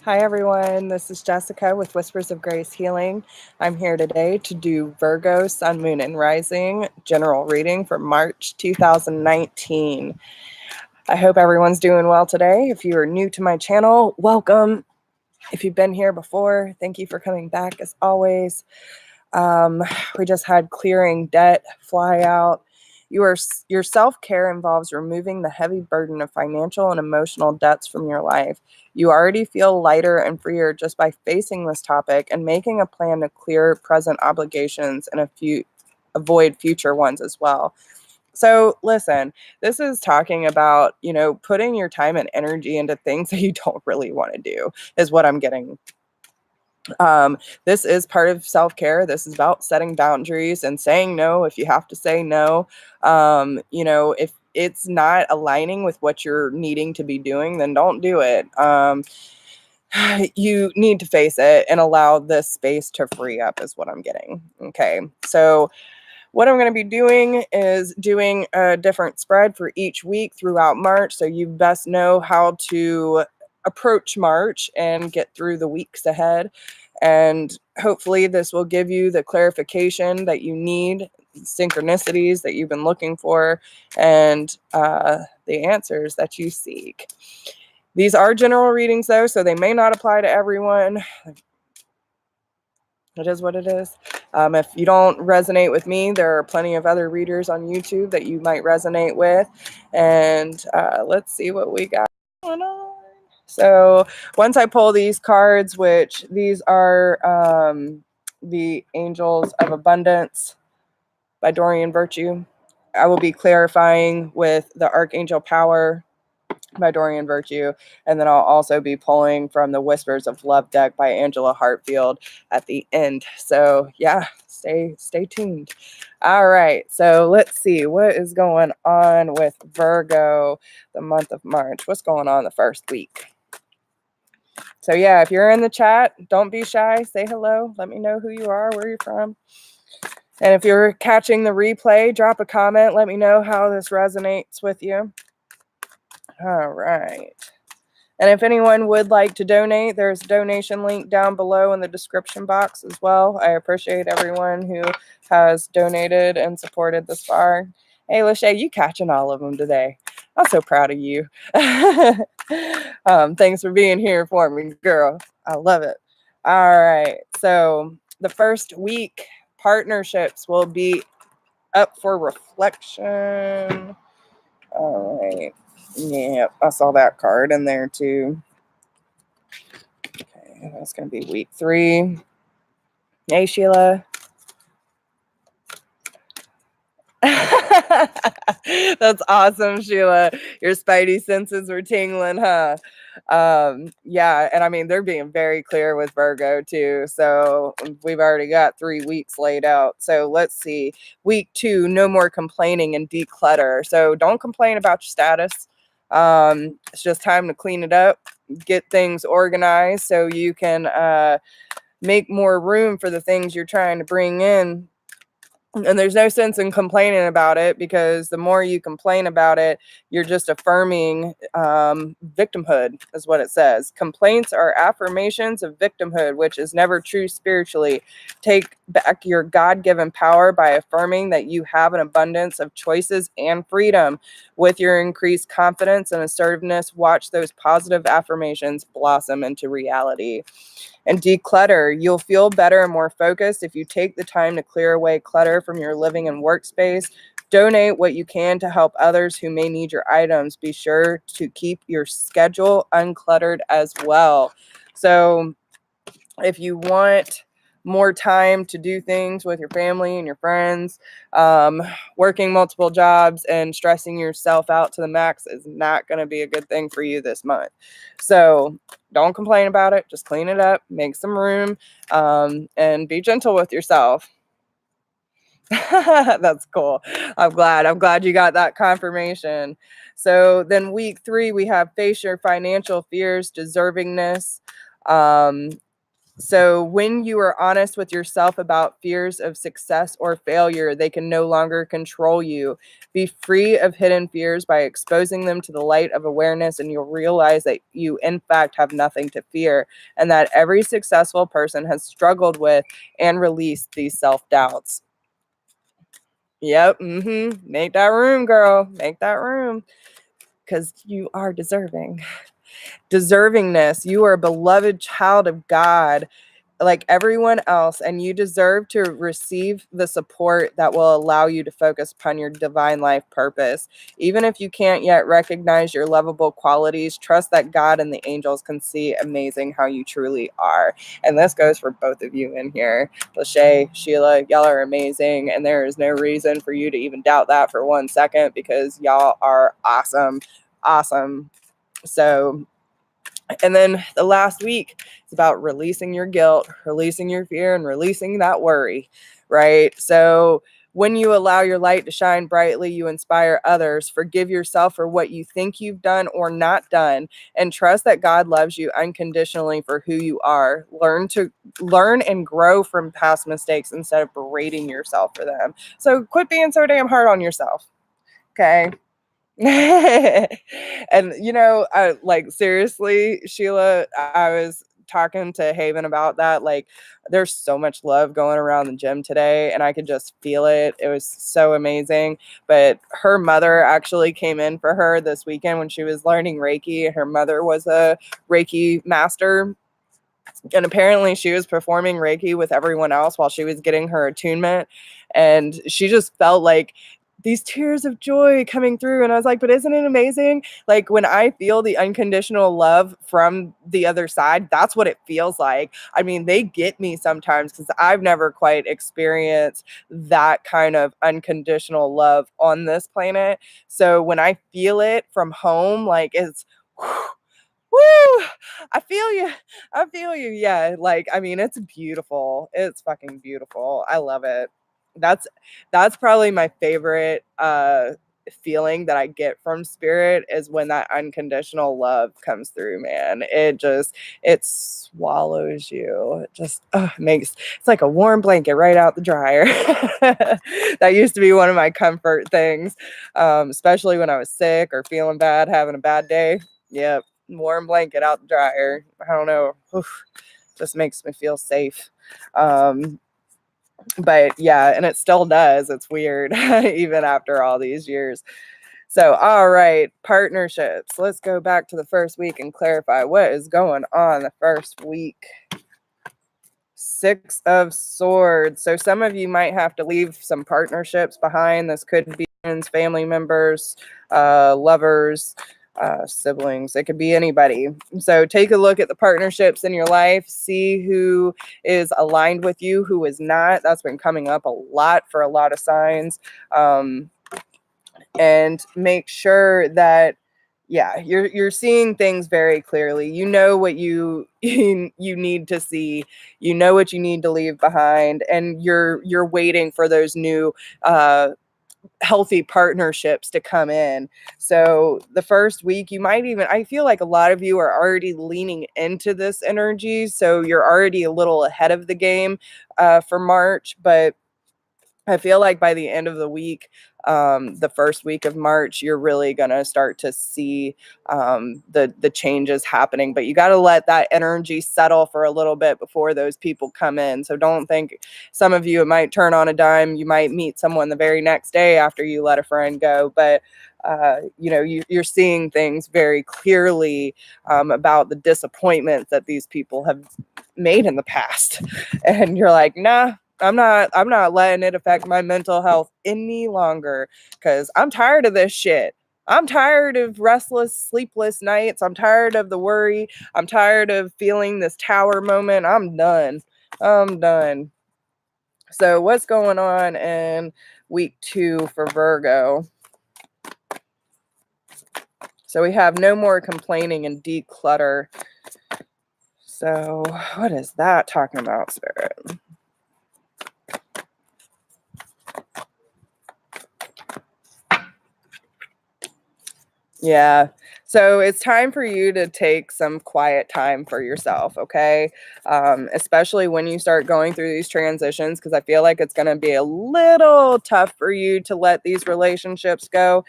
Hi everyone, this is Jessica with Whispers of Grace Healing. I'm here today to do Virgo, Sun, Moon, and Rising general reading for March 2019. I hope everyone's doing well today. If you are new to my channel, welcome. If you've been here before, thank you for coming back as always. We just had clearing debt fly out. Your self-care involves removing the heavy burden of financial and emotional debts from your life. You already feel lighter and freer just by facing this topic and making a plan to clear present obligations and avoid future ones as well. So listen, this is talking about, putting your time and energy into things that you don't really want to do is what I'm getting. This is part of self-care. This is about setting boundaries and saying no if you have to say no. If it's not aligning with what you're needing to be doing, then don't do it. You need to face it and allow this space to free up is what I'm getting. Okay. So what I'm going to be doing is doing a different spread for each week throughout March. So you best know how to approach March and get through the weeks ahead. And hopefully this will give you the clarification that you need, synchronicities that you've been looking for, and the answers that you seek. These are general readings though, so they may not apply to everyone. It is what it is. If you don't resonate with me, there are plenty of other readers on YouTube that you might resonate with. And let's see what we got going on. So once I pull these cards, which these are the Angels of Abundance by Dorian Virtue, I will be clarifying with the Archangel Power by Dorian Virtue, and then I'll also be pulling from the Whispers of Love deck by Angela Hartfield at the end. So yeah, stay tuned. All right, so let's see what is going on with Virgo the month of March. What's going on the first week? So yeah, if you're in the chat, don't be shy. Say hello. Let me know who you are, where you're from. And if you're catching the replay, drop a comment. Let me know how this resonates with you. All right. And if anyone would like to donate, there's a donation link down below in the description box as well. I appreciate everyone who has donated and supported this far. Hey, Lachey, you catching all of them today. I'm so proud of you. Thanks for being here for me, girl. I love it. All right. So the first week, partnerships will be up for reflection. All right. Yeah, I saw that card in there too. Okay, that's going to be week 3. Hey, Sheila. That's awesome, Sheila. Your spidey senses were tingling, huh? Yeah, and I mean, they're being very clear with Virgo too. So we've already got 3 weeks laid out. So let's see. Week 2, no more complaining and declutter. So don't complain about your status. It's just time to clean it up, get things organized so you can make more room for the things you're trying to bring in. And there's no sense in complaining about it, because the more you complain about it, you're just affirming victimhood, is what it says. Complaints are affirmations of victimhood, which is never true spiritually. Take back your God-given power by affirming that you have an abundance of choices and freedom. With your increased confidence and assertiveness, watch those positive affirmations blossom into reality. And declutter. You'll feel better and more focused if you take the time to clear away clutter from your living and workspace. Donate what you can to help others who may need your items. Be sure to keep your schedule uncluttered as well. So if you want more time to do things with your family and your friends, working multiple jobs and stressing yourself out to the max is not going to be a good thing for you this month. So don't complain about it. Just clean it up, make some room, and be gentle with yourself. That's cool. I'm glad you got that confirmation. So then week 3, we have face your financial fears, deservingness. So when you are honest with yourself about fears of success or failure, they can no longer control you. Be free of hidden fears by exposing them to the light of awareness, and you'll realize that you, in fact, have nothing to fear, and that every successful person has struggled with and released these self-doubts. Yep. Make that room, girl. Make that room. Because you are deserving. Deservingness. You are a beloved child of God, like everyone else, and you deserve to receive the support that will allow you to focus upon your divine life purpose. Even if you can't yet recognize your lovable qualities, trust that God and the angels can see amazing how you truly are. And this goes for both of you in here. Lachey, Sheila, y'all are amazing, and there is no reason for you to even doubt that for 1 second, because y'all are awesome. Awesome. So, and then the last week is about releasing your guilt, releasing your fear, and releasing that worry, right? So when you allow your light to shine brightly, you inspire others. Forgive yourself for what you think you've done or not done, and trust that God loves you unconditionally for who you are. Learn and grow from past mistakes instead of berating yourself for them. So quit being so damn hard on yourself. Okay. And like, seriously, Sheila, I was talking to Haven about that. Like, there's so much love going around the gym today, and I could just feel it. It was so amazing. But her mother actually came in for her this weekend when she was learning Reiki. Her mother was a Reiki master, and apparently she was performing Reiki with everyone else while she was getting her attunement, and she just felt like these tears of joy coming through. And I was like, but isn't it amazing? Like, when I feel the unconditional love from the other side, that's what it feels like. I mean, they get me sometimes because I've never quite experienced that kind of unconditional love on this planet. So when I feel it from home, like, it's woo, I feel you. I feel you. Yeah. Like, I mean, it's beautiful. It's fucking beautiful. I love it. That's probably my favorite feeling that I get from spirit, is when that unconditional love comes through, man. It swallows you. It just it's like a warm blanket right out the dryer. That used to be one of my comfort things, especially when I was sick or feeling bad, having a bad day. Yep, warm blanket out the dryer. I don't know. Oof, just makes me feel safe. But yeah, and it still does. It's weird, even after all these years. So, all right, partnerships. Let's go back to the first week and clarify what is going on the first week. 6 of Swords. So some of you might have to leave some partnerships behind. This could be friends, family members, lovers, siblings. It could be anybody. So take a look at the partnerships in your life. See who is aligned with you, who is not. That's been coming up a lot for a lot of signs. And make sure that, yeah, you're seeing things very clearly. You know what you need to see. You know what you need to leave behind, and you're waiting for those new healthy partnerships to come in. So the first week, you might even, I feel like a lot of you are already leaning into this energy, so you're already a little ahead of the game for March. But I feel like by the end of the week, the first week of March, you're really gonna start to see the changes happening. But you got to let that energy settle for a little bit before those people come in. So don't think, some of you, it might turn on a dime. You might meet someone the very next day after you let a friend go, but you're seeing things very clearly about the disappointment that these people have made in the past, and you're like, nah. I'm not letting it affect my mental health any longer, because I'm tired of this shit. I'm tired of restless, sleepless nights. I'm tired of the worry. I'm tired of feeling this tower moment. I'm done. I'm done. So what's going on in week 2 for Virgo? So we have no more complaining and declutter. So what is that talking about, Spirit? Yeah. So it's time for you to take some quiet time for yourself, okay? Especially when you start going through these transitions, because I feel like it's going to be a little tough for you to let these relationships go.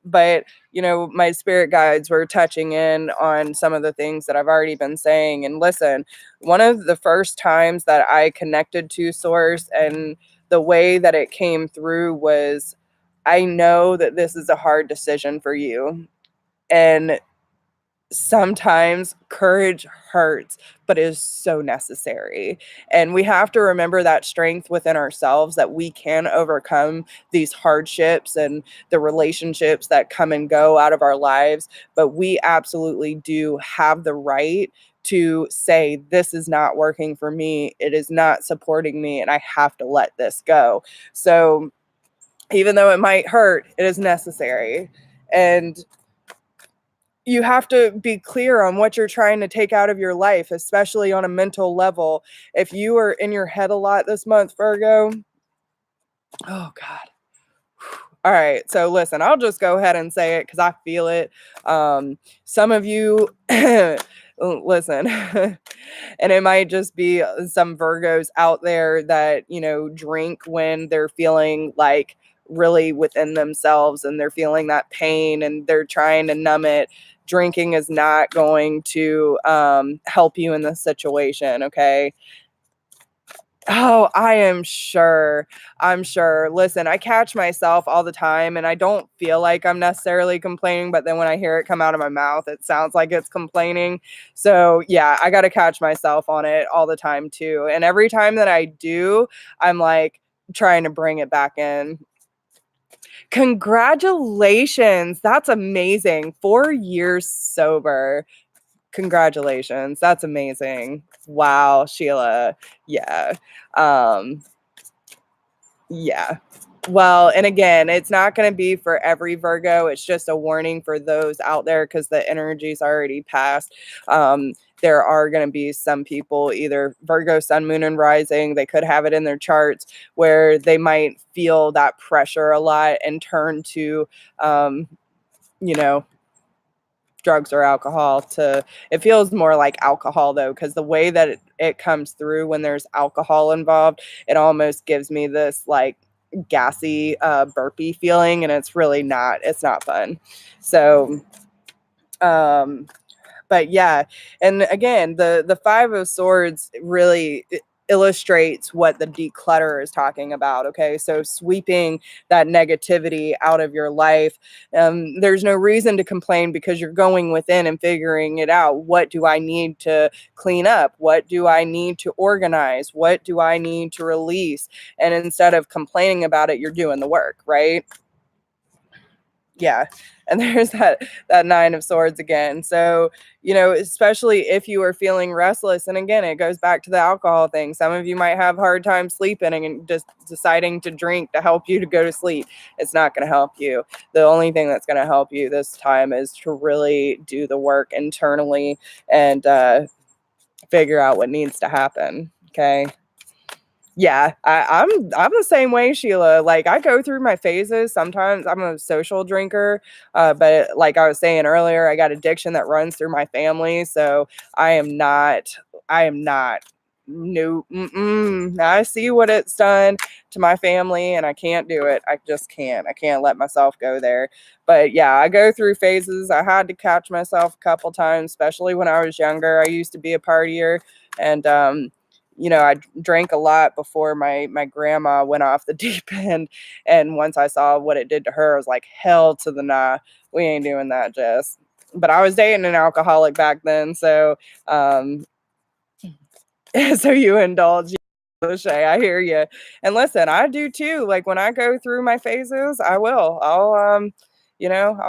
But, my spirit guides were touching in on some of the things that I've already been saying. And listen, one of the first times that I connected to Source and the way that it came through was, I know that this is a hard decision for you. And sometimes courage hurts, but is so necessary. And we have to remember that strength within ourselves, that we can overcome these hardships and the relationships that come and go out of our lives. But we absolutely do have the right to say, this is not working for me. It is not supporting me. And I have to let this go. So, even though it might hurt, it is necessary. And you have to be clear on what you're trying to take out of your life, especially on a mental level. If you are in your head a lot this month, Virgo, oh God. All right. So listen, I'll just go ahead and say it because I feel it. Some of you, listen, and it might just be some Virgos out there that, drink when they're feeling like really within themselves and they're feeling that pain and they're trying to numb it. Drinking is not going to help you in this situation. Okay. Oh, I am sure. I'm sure. Listen, I catch myself all the time and I don't feel like I'm necessarily complaining, but then when I hear it come out of my mouth, it sounds like it's complaining. So, yeah, I got to catch myself on it all the time too. And every time that I do, I'm like trying to bring it back in. Congratulations. That's amazing. 4 years sober. Congratulations. That's amazing. Wow, Sheila. Yeah. Um, yeah. Well, and again, it's not going to be for every Virgo. It's just a warning for those out there because the energy's already passed. There are going to be some people, either Virgo, Sun, Moon, and Rising, they could have it in their charts where they might feel that pressure a lot and turn to, you know, drugs or alcohol. To It feels more like alcohol though, because the way that it comes through when there's alcohol involved, it almost gives me this like gassy burpy feeling, and it's not fun. So but yeah, and again, the Five of Swords really illustrates what the declutter is talking about. Okay, so sweeping that negativity out of your life. There's no reason to complain because you're going within and figuring it out. What do I need to clean up? What do I need to organize? What do I need to release? And instead of complaining about it, you're doing the work, right? Yeah. And there's that Nine of Swords again. So, especially if you are feeling restless, and again, it goes back to the alcohol thing. Some of you might have hard time sleeping and just deciding to drink to help you to go to sleep. It's not going to help you. The only thing that's going to help you this time is to really do the work internally and figure out what needs to happen. Okay. Yeah, I'm the same way, Sheila. Like, I go through my phases. Sometimes I'm a social drinker, but like I was saying earlier, I got addiction that runs through my family. So I am not. I am not. No, I see what it's done to my family, and I can't do it. I just can't. I can't let myself go there. But yeah, I go through phases. I had to catch myself a couple times, especially when I was younger. I used to be a partier, and I drank a lot before my grandma went off the deep end. And once I saw what it did to her, I was like, hell to the nah. We ain't doing that, Jess. But I was dating an alcoholic back then, so so you indulge. Shay, I hear you. And listen, I do too. Like when I go through my phases, I will. I'll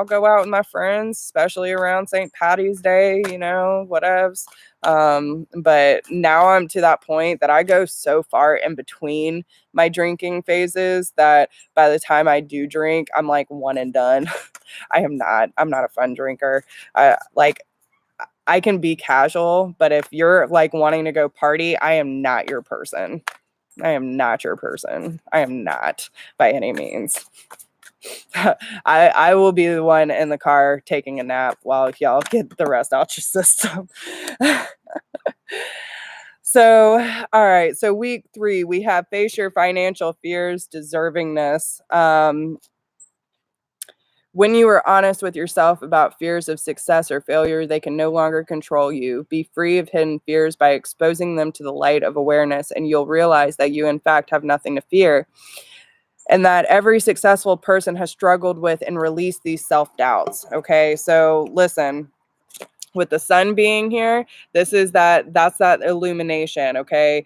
go out with my friends, especially around St. Patty's Day, whatevs. But now I'm to that point that I go so far in between my drinking phases that by the time I do drink, I'm like one and done. I'm not a fun drinker. I can be casual, but if you're like wanting to go party, I am not your person. I am not your person. I am not by any means. I will be the one in the car taking a nap while y'all get the rest out your system. So, all right. So week 3, we have face your financial fears, deservingness. When you are honest with yourself about fears of success or failure, they can no longer control you. Be free of hidden fears by exposing them to the light of awareness, and you'll realize that you, in fact, have nothing to fear, and that every successful person has struggled with and released these self-doubts. Okay, so listen, with the sun being here, that's that illumination. Okay,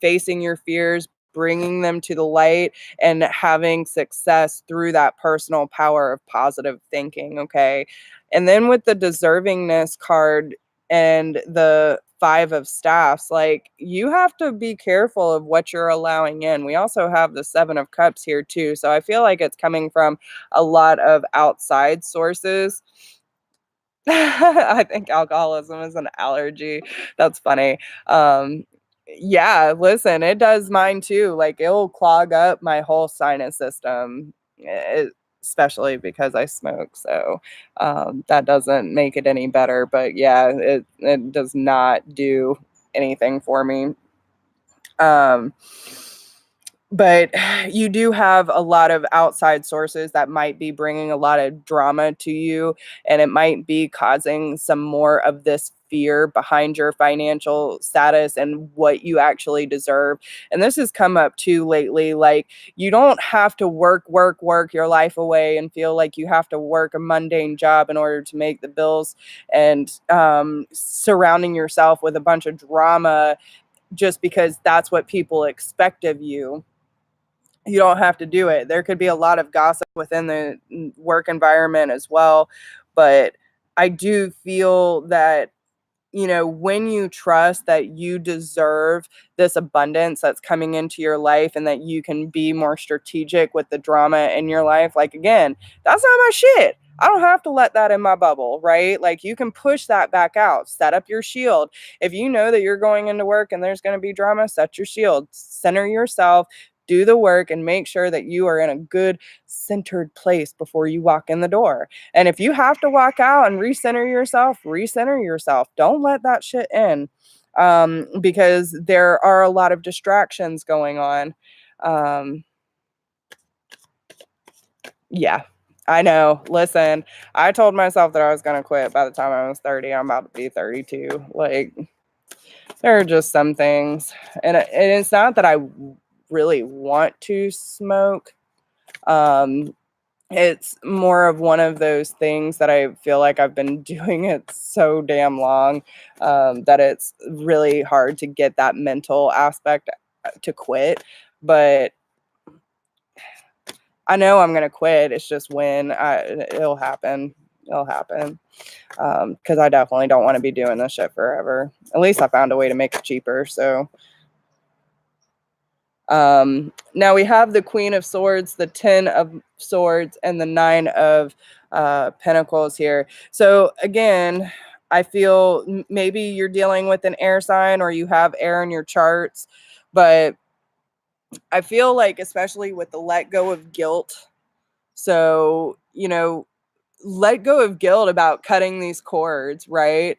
facing your fears, bringing them to the light, and having success through that personal power of positive thinking. Okay, and then with the deservingness card and the 5 of staffs, like, you have to be careful of what you're allowing in. We also have the 7 of cups here too, so I feel like it's coming from a lot of outside sources. I think alcoholism is an allergy. That's funny. Um, yeah, listen, it does mine too. Like, it'll clog up my whole sinus system, especially because I smoke. So that doesn't make it any better. But yeah, it does not do anything for me. Um, but you do have a lot of outside sources that might be bringing a lot of drama to you, and it might be causing some more of this fear behind your financial status and what you actually deserve. And this has come up too lately. Like, you don't have to work your life away and feel like you have to work a mundane job in order to make the bills, and surrounding yourself with a bunch of drama just because that's what people expect of you. You don't have to do it. There could be a lot of gossip within the work environment as well. But I do feel that, when you trust that you deserve this abundance that's coming into your life, and that you can be more strategic with the drama in your life, like, again, that's not my shit. I don't have to let that in my bubble, right? Like, you can push that back out, set up your shield. If you know that you're going into work and there's going to be drama, set your shield, center yourself, do the work, and make sure that you are in a good centered place before you walk in the door. And if you have to walk out and recenter yourself. Don't let that shit in, because there are a lot of distractions going on. Um, yeah, I know. Listen, I told myself that I was going to quit by the time I was 30. I'm about to be 32. Like, there are just some things. And it's not that I really want to smoke. It's more of one of those things that I feel like I've been doing it so damn long, that it's really hard to get that mental aspect to quit. But I know I'm gonna quit. It's just when it'll happen. It'll happen, because I definitely don't want to be doing this shit forever. At least I found a way to make it cheaper. So now we have the Queen of Swords, the 10 of Swords, and the 9 of Pentacles here. So again, I feel maybe you're dealing with an air sign, or you have air in your charts, but I feel like, especially with the let go of guilt. So, let go of guilt about cutting these cords, right?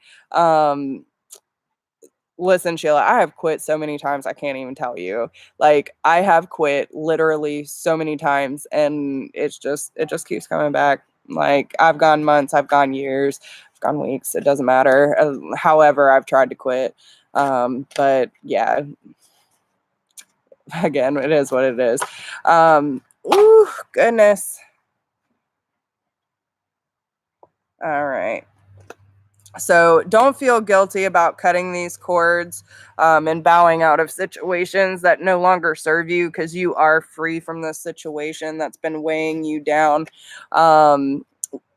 Listen, Sheila, I have quit so many times I can't even tell you. Like, I have quit literally so many times, and it just keeps coming back. Like, I've gone months, I've gone years, I've gone weeks, it doesn't matter. However, I've tried to quit. But yeah, again, it is what it is. Ooh, goodness. All right. So don't feel guilty about cutting these cords, and bowing out of situations that no longer serve you, because you are free from this situation that's been weighing you down. And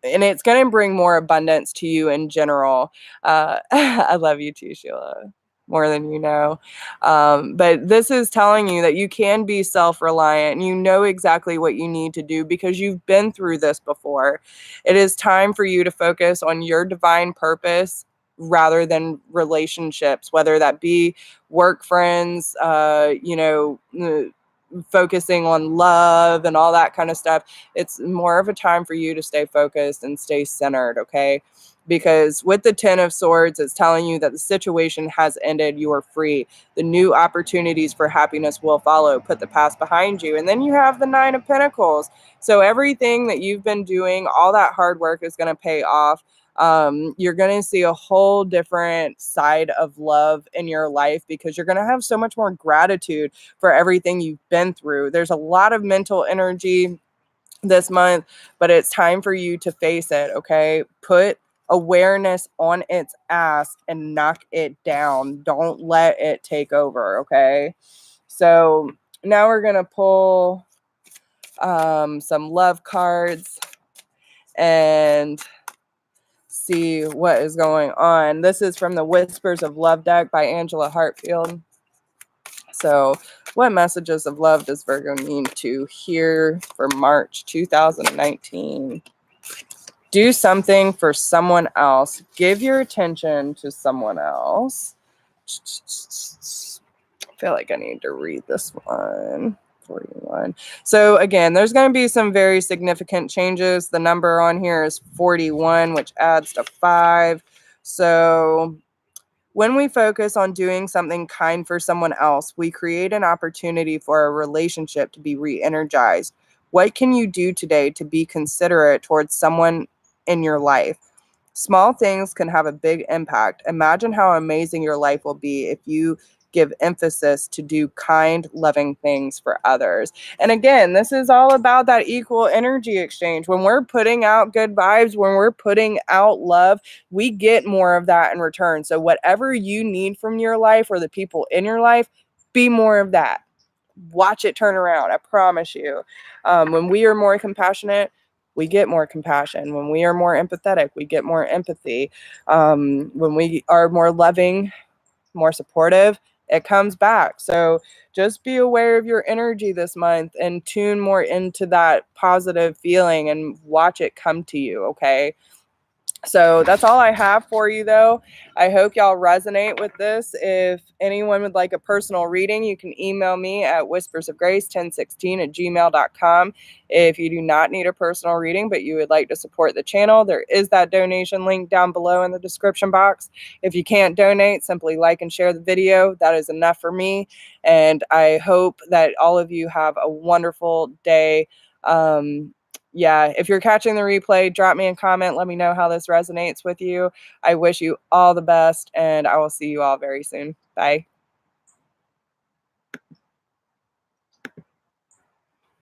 it's going to bring more abundance to you in general. I love you too, Sheila, more than you know. But this is telling you that you can be self-reliant, and you know exactly what you need to do because you've been through this before. It is time for you to focus on your divine purpose rather than relationships, whether that be work friends, focusing on love and all that kind of stuff. It's more of a time for you to stay focused and stay centered, okay? Because with the Ten of Swords, it's telling you that the situation has ended. You are free. The new opportunities for happiness will follow. Put the past behind you. And then you have the Nine of Pentacles. So everything that you've been doing, all that hard work is going to pay off. You're going to see a whole different side of love in your life because you're going to have so much more gratitude for everything you've been through. There's a lot of mental energy this month, but it's time for you to face it, okay? Put awareness on its ass and knock it down. Don't let it take over, okay? So now we're going to pull some love cards and see what is going on. This is from the Whispers of Love deck by Angela Hartfield. So what messages of love does Virgo need to hear for March 2019? Do something for someone else. Give your attention to someone else. I feel like I need to read this one. 41. So again, there's going to be some very significant changes. The number on here is 41, which adds to 5. So when we focus on doing something kind for someone else, we create an opportunity for a relationship to be re-energized. What can you do today to be considerate towards someone in your life? Small things can have a big impact. Imagine how amazing your life will be if you give emphasis to do kind, loving things for others. And again, this is all about that equal energy exchange. When we're putting out good vibes, when we're putting out love, we get more of that in return. So whatever you need from your life or the people in your life, be more of that. Watch it turn around. I promise you. When we are more compassionate, we get more compassion. When we are more empathetic, we get more empathy. When we are more loving, more supportive, it comes back. So just be aware of your energy this month and tune more into that positive feeling and watch it come to you, okay? So that's all I have for you, though. I hope y'all resonate with this. If anyone would like a personal reading, you can email me at whispersofgrace1016@gmail.com. If you do not need a personal reading, but you would like to support the channel, there is that donation link down below in the description box. If you can't donate, simply like and share the video. That is enough for me. And I hope that all of you have a wonderful day. Yeah, if you're catching the replay, drop me a comment. Let me know how this resonates with you. I wish you all the best, and I will see you all very soon. Bye.